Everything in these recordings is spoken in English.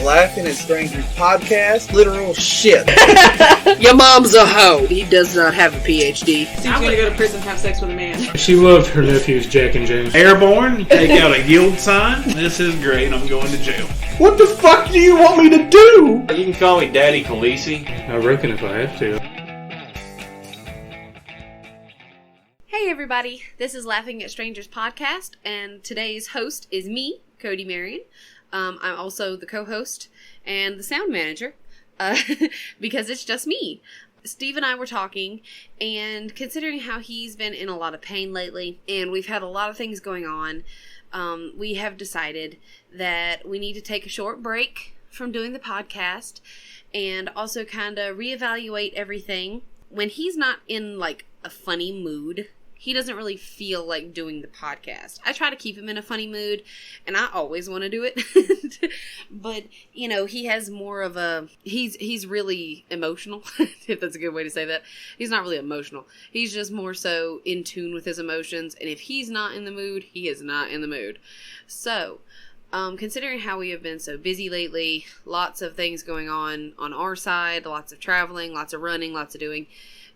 Laughing at Strangers podcast, literal shit. Your mom's a hoe. He does not have a PhD. She's gonna go to prison and have sex with a man. She loved her nephews, Jack and James. Airborne, take out a yield sign. This is great. I'm going to jail. What the fuck do you want me to do? You can call me Daddy Khaleesi. I reckon if I have to. Hey everybody, this is Laughing at Strangers podcast, and today's host is me, Cody Marion. I'm also the co-host and the sound manager, because it's just me. Steve and I were talking, and considering how he's been in a lot of pain lately, and we've had a lot of things going on, we have decided that we need to take a short break from doing the podcast, and also kind of reevaluate everything. When he's not in, like, a funny mood, he doesn't really feel like doing the podcast. I try to keep him in a funny mood, and I always want to do it. But, you know, he has more of a... He's really emotional, if that's a good way to say that. He's not really emotional. He's just more so in tune with his emotions, and if he's not in the mood, he is not in the mood. So, considering how we have been so busy lately, lots of things going on our side, lots of traveling, lots of running, lots of doing...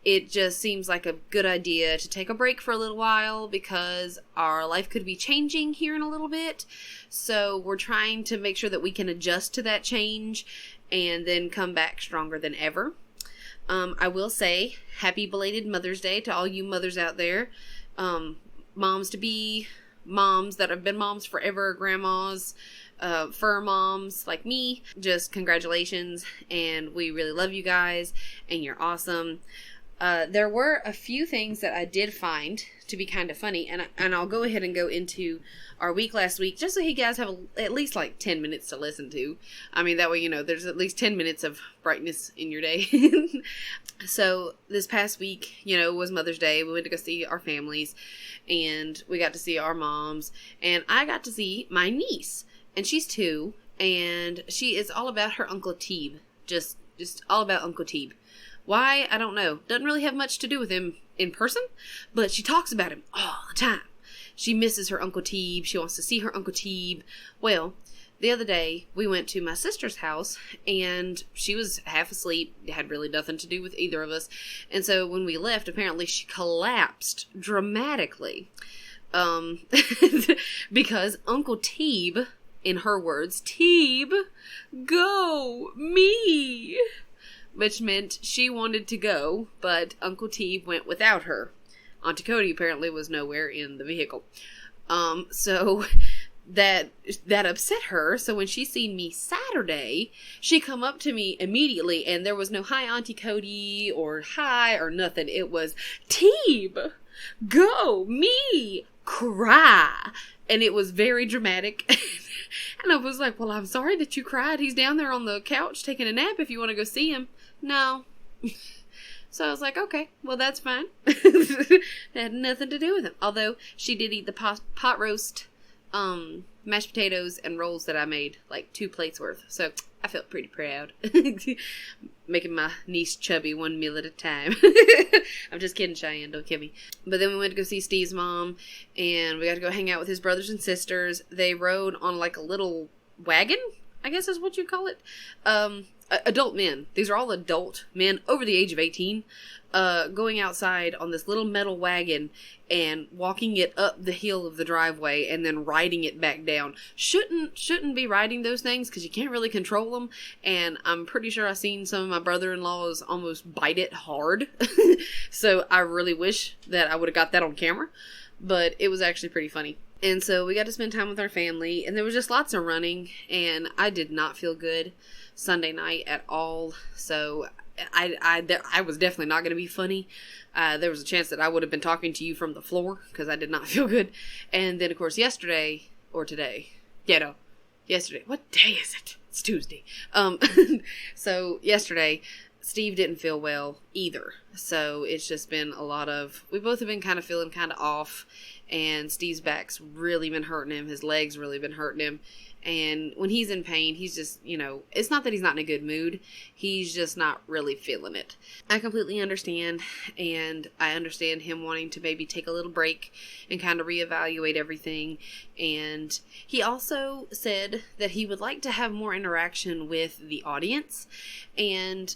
It just seems like a good idea to take a break for a little while because our life could be changing here in a little bit. So we're trying to make sure that we can adjust to that change and then come back stronger than ever. I will say happy belated Mother's Day to all you mothers out there. Moms to be, moms that have been moms forever, grandmas, fur moms like me. Just congratulations, and we really love you guys, and you're awesome. There were a few things that I did find to be kind of funny, and I'll go ahead and go into our week last week, just so you guys have at least like 10 minutes to listen to. I mean, that way, you know, there's at least 10 minutes of brightness in your day. So, this past week, you know, was Mother's Day. We went to go see our families, and we got to see our moms, and I got to see my niece, and she's 2, and she is all about her Uncle Teeb. Just all about Uncle Teeb. Why? I don't know. Doesn't really have much to do with him in person, but she talks about him all the time. She misses her Uncle Teeb. She wants to see her Uncle Teeb. Well, the other day, we went to my sister's house, and she was half asleep. It had really nothing to do with either of us. And so when we left, apparently she collapsed dramatically. Because Uncle Teeb, in her words, Teeb, go, me! Which meant she wanted to go, but Uncle Teeb went without her. Auntie Cody apparently was nowhere in the vehicle. So that upset her. So when she seen me Saturday, she come up to me immediately, and there was no hi Auntie Cody or hi or nothing. It was Teeb, go, me, cry. And it was very dramatic. And I was like, well, I'm sorry that you cried. He's down there on the couch taking a nap if you want to go see him. No. So I was like, okay, well, that's fine. It had nothing to do with him. Although she did eat the pot roast, mashed potatoes and rolls that I made, like 2 plates worth. So I felt pretty proud. Making my niece chubby one meal at a time. I'm just kidding, Cheyenne, don't kill me. But then we went to go see Steve's mom, and we got to go hang out with his brothers and sisters. They rode on like a little wagon, I guess is what you call it. Adult men. These are all adult men over the age of 18, going outside on this little metal wagon and walking it up the hill of the driveway and then riding it back down. Shouldn't be riding those things because you can't really control them. And I'm pretty sure I've seen some of my brother-in-laws almost bite it hard. So I really wish that I would have got that on camera. But it was actually pretty funny. And so we got to spend time with our family, and there was just lots of running, and I did not feel good Sunday night at all. So I was definitely not going to be funny. There was a chance that I would have been talking to you from the floor because I did not feel good. And then, of course, yesterday, what day is it? It's Tuesday. So yesterday, Steve didn't feel well either. So it's just been a lot of, we both have been kind of feeling kind of off, and Steve's back's really been hurting him. His legs really been hurting him. And when he's in pain, he's just, it's not that he's not in a good mood. He's just not really feeling it. I completely understand. And I understand him wanting to maybe take a little break and kind of reevaluate everything. And he also said that he would like to have more interaction with the audience. And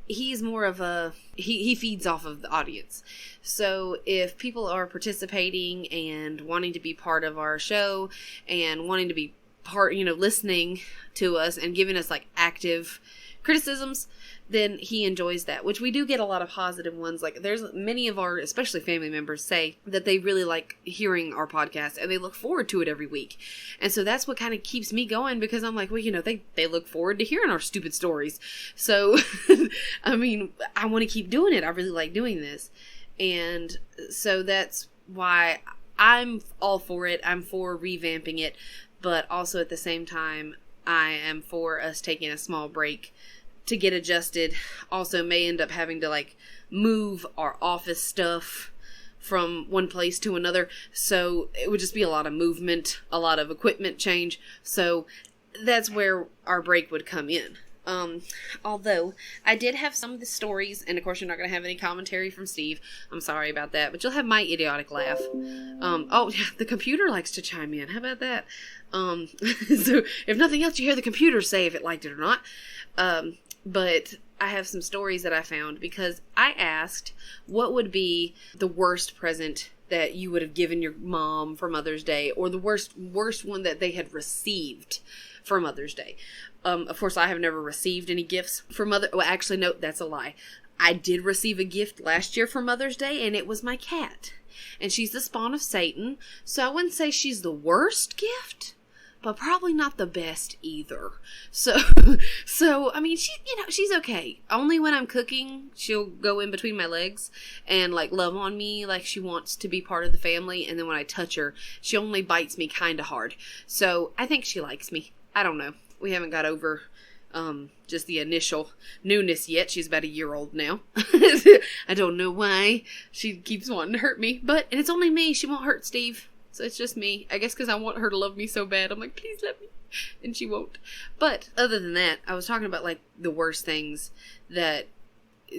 he's more of he feeds off of the audience. So if people are participating and wanting to be part of our show and wanting to be part, listening to us and giving us like active criticisms, then he enjoys that, which we do get a lot of positive ones. Like there's many of our, especially family members, say that they really like hearing our podcast and they look forward to it every week. And so that's what kind of keeps me going, because I'm like, well, they look forward to hearing our stupid stories. So, I mean, I want to keep doing it. I really like doing this. And so that's why I'm all for it. I'm for revamping it. But also at the same time, I am for us taking a small break to get adjusted. Also may end up having to like move our office stuff from one place to another. So it would just be a lot of movement, a lot of equipment change. So that's where our break would come in. Although I did have some of the stories, and of course you're not going to have any commentary from Steve. I'm sorry about that, but you'll have my idiotic laugh. Oh, yeah, the computer likes to chime in. How about that? So if nothing else, you hear the computer say if it liked it or not. But I have some stories that I found because I asked what would be the worst present that you would have given your mom for Mother's Day, or the worst one that they had received for Mother's Day. Of course, I have never received any gifts for well, actually, no, that's a lie. I did receive a gift last year for Mother's Day, and it was my cat. And she's the spawn of Satan, so I wouldn't say she's the worst gift, but probably not the best either. So I mean, she's okay. Only when I'm cooking, she'll go in between my legs and like love on me like she wants to be part of the family. And then when I touch her, she only bites me kind of hard. So I think she likes me. I don't know. We haven't got over just the initial newness yet. She's about a year old now. I don't know why she keeps wanting to hurt me, and it's only me. She won't hurt Steve. So it's just me. I guess because I want her to love me so bad. I'm like, please let me. And she won't. But other than that, I was talking about like the worst things that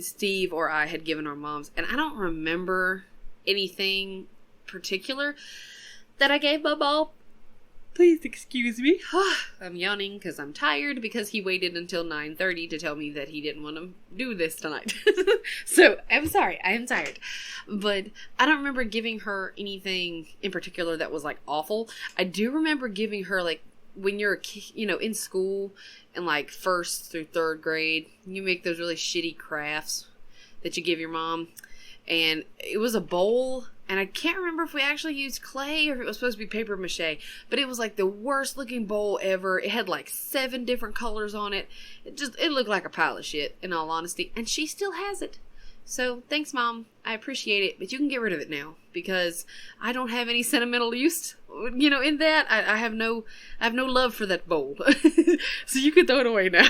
Steve or I had given our moms. And I don't remember anything particular that I gave my mom. Please excuse me. I'm yawning because I'm tired, because he waited until 9:30 to tell me that he didn't want to do this tonight. So I'm sorry. I am tired. But I don't remember giving her anything in particular that was like awful. I do remember giving her like when you're in school in like 1st through 3rd grade, you make those really shitty crafts that you give your mom. And it was a bowl, and I can't remember if we actually used clay or if it was supposed to be paper mache, but it was like the worst looking bowl ever. It had like 7 different colors on it. It looked like a pile of shit, in all honesty, and she still has it. So thanks, Mom. I appreciate it, but you can get rid of it now because I don't have any sentimental use, in that. I have no love for that bowl. So you can throw it away now.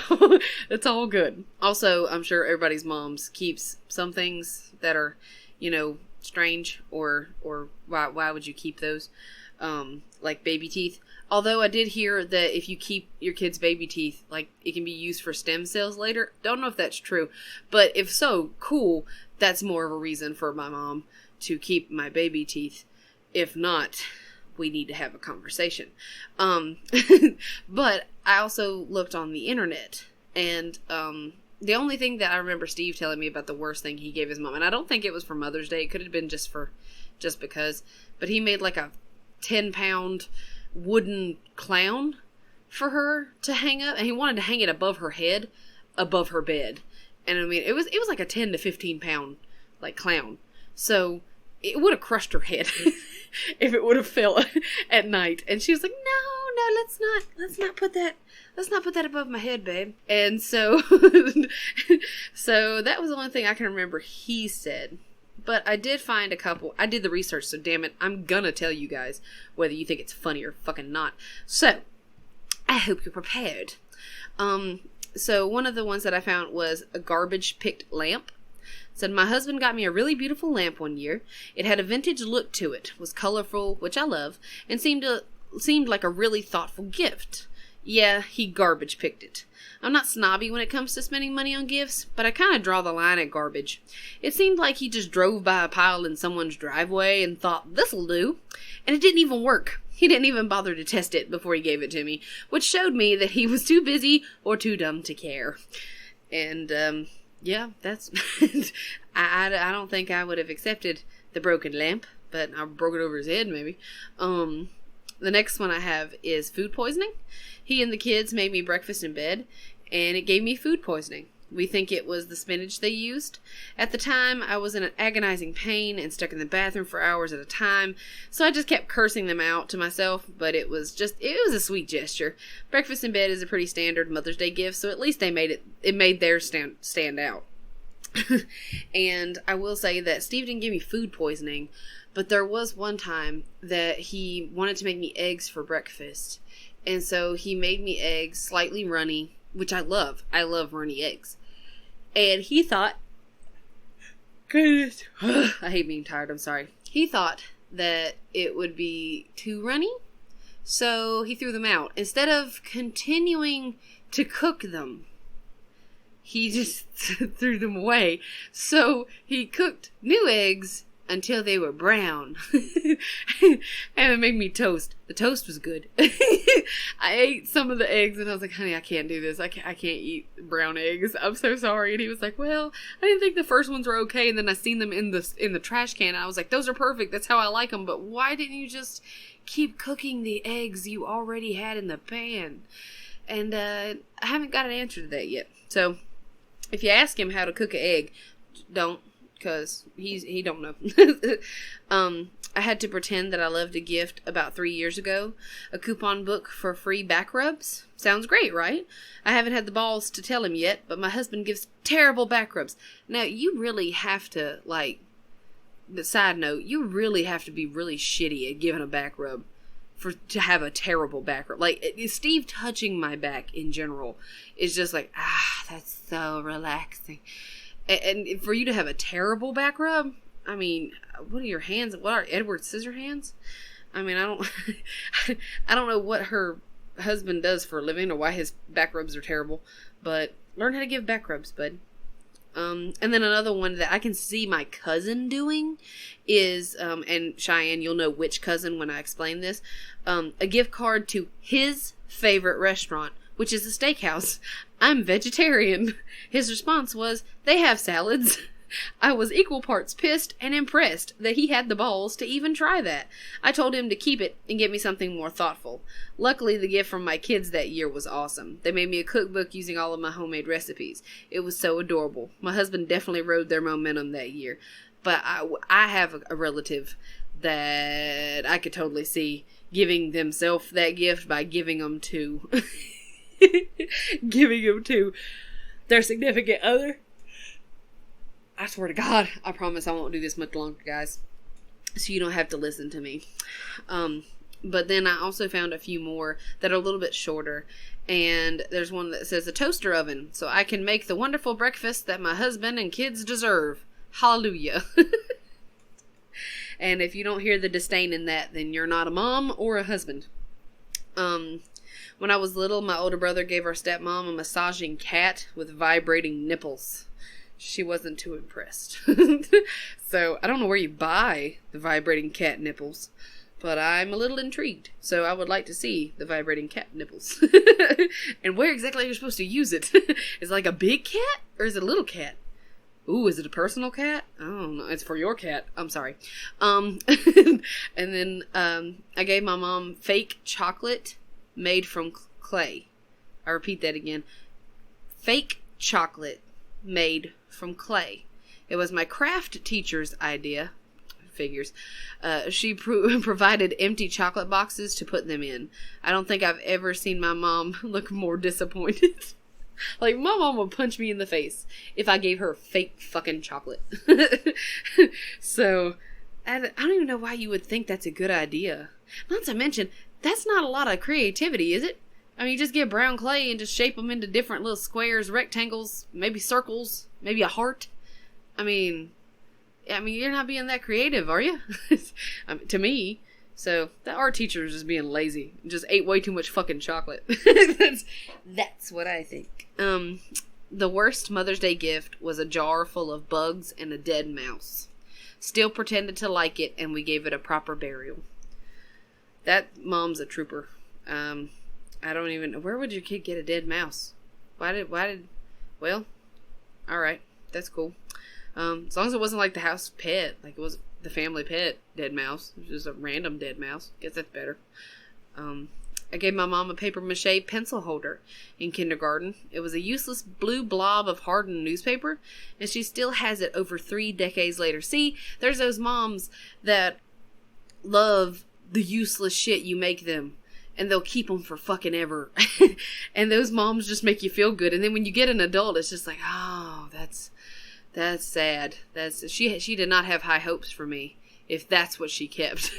It's all good. Also, I'm sure everybody's moms keeps some things that are, strange, or why would you keep those? Like baby teeth. Although I did hear that if you keep your kid's baby teeth, like it can be used for stem cells later. Don't know if that's true, but if so, cool. That's more of a reason for my mom to keep my baby teeth. If not, we need to have a conversation. But I also looked on the internet, and the only thing that I remember Steve telling me about the worst thing he gave his mom, and I don't think it was for Mother's Day. It could have been just because, but he made like a 10-pound wooden clown for her to hang up, and he wanted to hang it above her head, above her bed. And I mean, it was like a 10 to 15 pound like clown. So it would have crushed her head if it would have fell at night. And she was like, no, let's not put that above my head, babe. And so, so that was the only thing I can remember he said. But I did find a couple. I did the research, so damn it, I'm gonna tell you guys whether you think it's funny or fucking not. So, I hope you're prepared. So one of the ones that I found was a garbage picked lamp. It said, my husband got me a really beautiful lamp one year. It had a vintage look to it, was colorful, which I love, and seemed like a really thoughtful gift. yeah, he garbage picked it. I'm not snobby when it comes to spending money on gifts, but I kind of draw the line at garbage. It seemed like he just drove by a pile in someone's driveway and thought, this'll do. And it didn't even work. He didn't even bother to test it before he gave it to me, which showed me that he was too busy or too dumb to care. And, yeah, that's... I don't think I would have accepted the broken lamp, but I broke it over his head, maybe. The next one I have is food poisoning. He and the kids made me breakfast in bed, and it gave me food poisoning. We think it was the spinach they used. At the time, I was in an agonizing pain and stuck in the bathroom for hours at a time, so I just kept cursing them out to myself, but it was a sweet gesture. Breakfast in bed is a pretty standard Mother's Day gift, so at least they made theirs stand out. And I will say that Steve didn't give me food poisoning, but there was one time that he wanted to make me eggs for breakfast. And so he made me eggs slightly runny, which I love. I love runny eggs. And he thought, goodness, I hate being tired, I'm sorry. He thought that it would be too runny, so he threw them out. Instead of continuing to cook them, he just threw them away. So he cooked new eggs until they were brown. And it made me toast. The toast was good. I ate some of the eggs and I was like, honey, I can't do this. I can't eat brown eggs. I'm so sorry. And he was like, well, I didn't think the first ones were okay. And then I seen them in the trash can. And I was like, those are perfect. That's how I like them. But why didn't you just keep cooking the eggs you already had in the pan? And I haven't got an answer to that yet. So if you ask him how to cook an egg, don't. Because he don't know. I had to pretend that I loved a gift about 3 years ago. A coupon book for free back rubs. Sounds great, right? I haven't had the balls to tell him yet, but my husband gives terrible back rubs. Now, you really have to, side note, you really have to be really shitty at giving a back rub to have a terrible back rub. Steve touching my back in general is just like, that's so relaxing. And for you to have a terrible back rub, I mean, what are your hands? What are Edward Scissorhands? I mean, I don't know what her husband does for a living or why his back rubs are terrible, but learn how to give back rubs, bud. And then another one that I can see my cousin doing is, and Cheyenne, you'll know which cousin when I explain this, a gift card to his favorite restaurant, which is a steakhouse. I'm vegetarian. His response was, they have salads. I was equal parts pissed and impressed that he had the balls to even try that. I told him to keep it and get me something more thoughtful. Luckily, the gift from my kids that year was awesome. They made me a cookbook using all of my homemade recipes. It was so adorable. My husband definitely rode their momentum that year. But I have a relative that I could totally see giving themselves that gift by giving them to... giving them to their significant other. I swear to God, I promise I won't do this much longer, guys, so you don't have to listen to me. But then I also found a few more that are a little bit shorter, and there's one that says a toaster oven, so I can make the wonderful breakfast that my husband and kids deserve. Hallelujah. And if you don't hear the disdain in that, then you're not a mom or a husband. When I was little, my older brother gave our stepmom a massaging cat with vibrating nipples. She wasn't too impressed. So, I don't know where you buy the vibrating cat nipples, but I'm a little intrigued. So, I would like to see the vibrating cat nipples. And where exactly you're supposed to use it. Is it like a big cat, or is it a little cat? Ooh, is it a personal cat? I don't know. It's for your cat. I'm sorry. And then, I gave my mom fake chocolate made from clay. I repeat that again. Fake chocolate made from clay. It was my craft teacher's idea. Figures. She provided empty chocolate boxes to put them in. I don't think I've ever seen my mom look more disappointed. Like, my mom would punch me in the face if I gave her fake fucking chocolate. So, I don't even know why you would think that's a good idea. Not to mention, that's not a lot of creativity, is it? I mean, you just get brown clay and just shape them into different little squares, rectangles, maybe circles, maybe a heart. I mean, you're not being that creative, are you? To me, So that art teacher was just being lazy. Just ate way too much fucking chocolate. That's what I think. The worst Mother's Day gift was a jar full of bugs and a dead mouse. Still pretended to like it, and we gave it a proper burial. That mom's a trooper. I don't even... Where would your kid get a dead mouse? Well, alright. That's cool. As long as it wasn't like the house pet. Like it was the family pet dead mouse. It was just a random dead mouse. Guess that's better. I gave my mom a paper mache pencil holder in kindergarten. It was a useless blue blob of hardened newspaper, and she still has it over 3 decades later. See, there's those moms that love the useless shit you make them, and they'll keep them for fucking ever. And those moms just make you feel good. And then when you get an adult, it's just like, oh, that's sad. She did not have high hopes for me, if that's what she kept.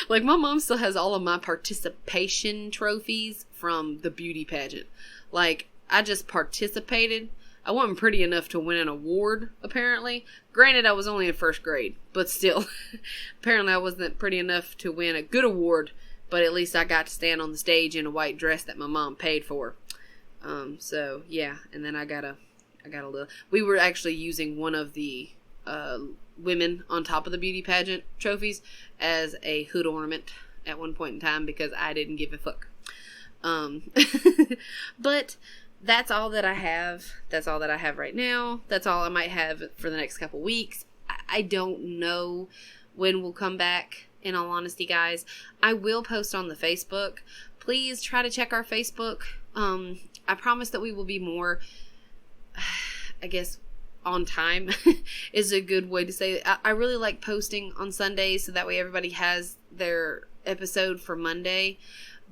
like my mom still has all of my participation trophies from the beauty pageant. Like, I just participated. I wasn't pretty enough to win an award, apparently. Granted, I was only in 1st grade, but still. Apparently I wasn't pretty enough to win a good award, but at least I got to stand on the stage in a white dress that my mom paid for. So, yeah. And then I got a little... We were actually using one of the women on top of the beauty pageant trophies as a hood ornament at one point in time because I didn't give a fuck. But that's all that I have. That's all that I have right now. That's all I might have for the next couple weeks. I don't know when we'll come back, in all honesty, guys. I will post on the Facebook. Please try to check our Facebook. I promise that we will be more... I guess on time is a good way to say it. I really like posting on Sundays so that way everybody has their episode for Monday,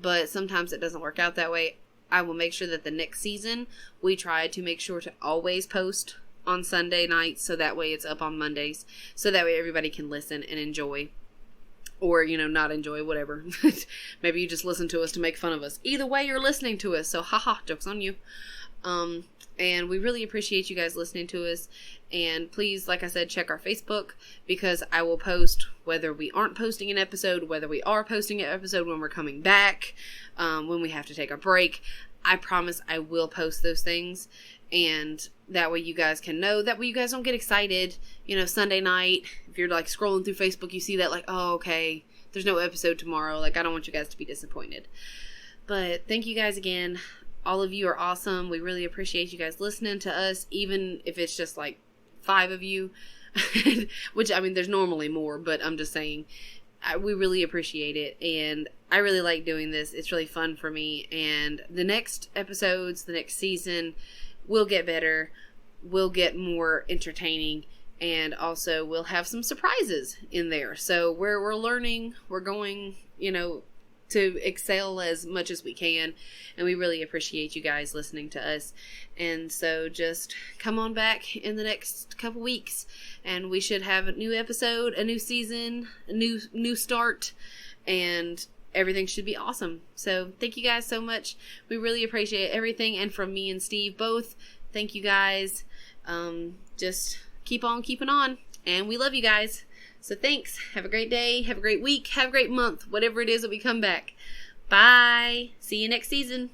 but sometimes it doesn't work out that way. I will make sure that the next season we try to make sure to always post on Sunday nights so that way it's up on Mondays so that way everybody can listen and enjoy, or not enjoy, whatever. Maybe you just listen to us to make fun of us. Either way, you're listening to us, so haha, joke's on you. And we really appreciate you guys listening to us. And please, like I said, check our Facebook because I will post whether we aren't posting an episode, whether we are posting an episode when we're coming back, when we have to take a break. I promise I will post those things. And that way you guys can know. That way you guys don't get excited. Sunday night, if you're like scrolling through Facebook, you see that like, oh, okay, there's no episode tomorrow. Like, I don't want you guys to be disappointed. But thank you guys again. All of you are awesome. We really appreciate you guys listening to us, even if it's just like 5 of you, which, I mean, there's normally more, but I'm just saying, we really appreciate it, and I really like doing this. It's really fun for me, and the next episodes, the next season, will get better, will get more entertaining, and also we'll have some surprises in there. So we're learning, we're going, to excel as much as we can, and we really appreciate you guys listening to us. And so just come on back in the next couple weeks and we should have a new episode, a new season, a new start, and everything should be awesome. So thank you guys so much. We really appreciate everything, and from me and Steve both, thank you guys. Just keep on keeping on, and we love you guys. So thanks. Have a great day. Have a great week. Have a great month. Whatever it is that we come back. Bye. See you next season.